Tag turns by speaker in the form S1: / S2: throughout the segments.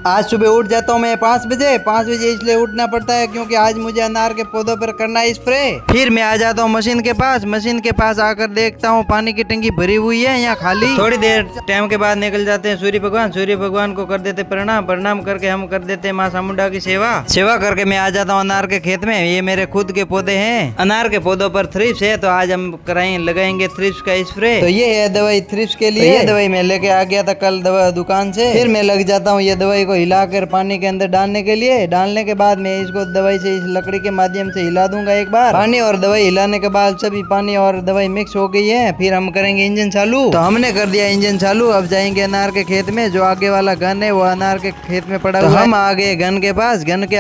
S1: आज सुबह उठ जाता हूँ मैं 5 बजे। 5 बजे इसलिए उठना पड़ता है क्योंकि आज मुझे अनार के पौधों पर करना है स्प्रे। फिर मैं आ जाता हूँ मशीन के पास। मशीन के पास आकर देखता हूँ पानी की टंकी भरी हुई है यहाँ खाली। थोड़ी देर टाइम के बाद निकल जाते हैं सूर्य भगवान। सूर्य भगवान को कर देते प्रणाम। प्रणाम करके हम कर देते हैं माँ चामुंडा की सेवा। सेवा करके मैं आ जाता हूँ अनार के खेत में। ये मेरे खुद के पौधे हैं। अनार के पौधों पर थ्रिप्स है तो आज हम लगाएंगे थ्रिप्स का स्प्रे। तो ये है दवाई थ्रिप्स के लिए। ये दवाई मैं लेके आ गया था कल दवा दुकान से। फिर मैं लग जाता हूँ ये दवाई को हिलाकर पानी के अंदर डालने के लिए। डालने के बाद मैं इसको दवाई से इस लकड़ी के माध्यम से हिला दूंगा एक बार। पानी और दवाई हिलाने के बाद सभी पानी और दवाई मिक्स हो गई है। फिर हम करेंगे इंजन चालू। तो हमने कर दिया इंजन चालू। अब जाएंगे अनार के खेत में। जो आगे वाला गन है वो अनार के खेत में पड़ा हुआ है। हम आ गए गन के पास। गन के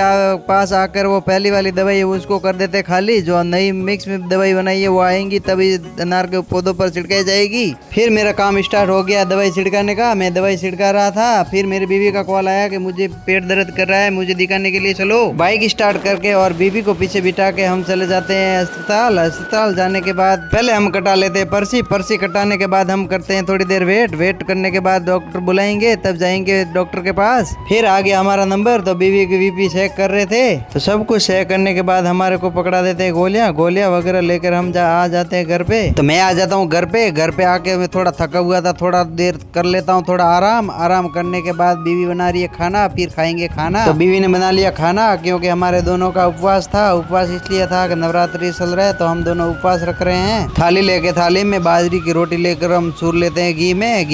S1: पास आकर वो पहली वाली दवाई है उसको कर देते खाली। जो नई मिक्स में दवाई बनाई है वो आएंगी तभी अनार के पौधों पर छिड़काई जाएगी। फिर मेरा काम स्टार्ट हो गया दवाई छिड़काने का। मैं दवाई छिड़का रहा था। फिर मेरी बीवी का कॉल आया कि मुझे पेट दर्द कर रहा है, मुझे दिखाने के लिए चलो। बाइक स्टार्ट करके और बीवी को पीछे बिठा के हम चले जाते हैं अस्पताल। अस्पताल जाने के बाद पहले हम कटा लेते हैं पर्ची। पर्ची कटाने के बाद हम करते हैं थोड़ी देर वेट करने के बाद डॉक्टर बुलाएंगे तब जाएंगे डॉक्टर के पास। फिर आ गया हमारा नंबर। तो बीवी की बीपी चेक कर रहे थे। तो सब कुछ चेक करने के बाद हमारे को पकड़ा देते हैं गोलियां वगैरह लेकर हम आ जाते हैं घर पे। तो मैं आ जाता हूँ घर पे आके मैं थोड़ा थका हुआ था, थोड़ा देर कर लेता हूँ थोड़ा आराम करने के बाद बीवी बना रही है खाना। फिर खाएंगे खाना। तो बीवी ने बना लिया खाना क्योंकि हमारे दोनों का उपवास था। उपवास इसलिए था कि नवरात्रि चल रहा है तो हम दोनों उपवास रख रहे हैं। थाली में बाजरी की रोटी लेकर हम चूर लेते हैं घी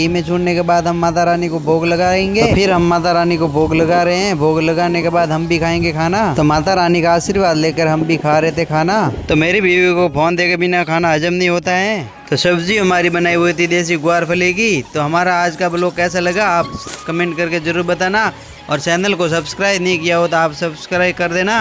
S1: में चूरने के बाद हम माता रानी को भोग लगाएंगे। तो फिर हम माता रानी को भोग लगा रहे हैं। भोग लगाने के बाद हम भी खाएंगे खाना। तो माता रानी का आशीर्वाद लेकर हम भी खा रहे थे खाना। तो मेरी बीवी को फोन दे के बिना खाना हजम नहीं होता है। तो सब्जी हमारी बनाई हुई थी देसी ग्वार फली की। तो हमारा आज का ब्लॉग कैसा लगा आप कमेंट करके जरूर बताना। और चैनल को सब्सक्राइब नहीं किया हो तो आप सब्सक्राइब कर देना।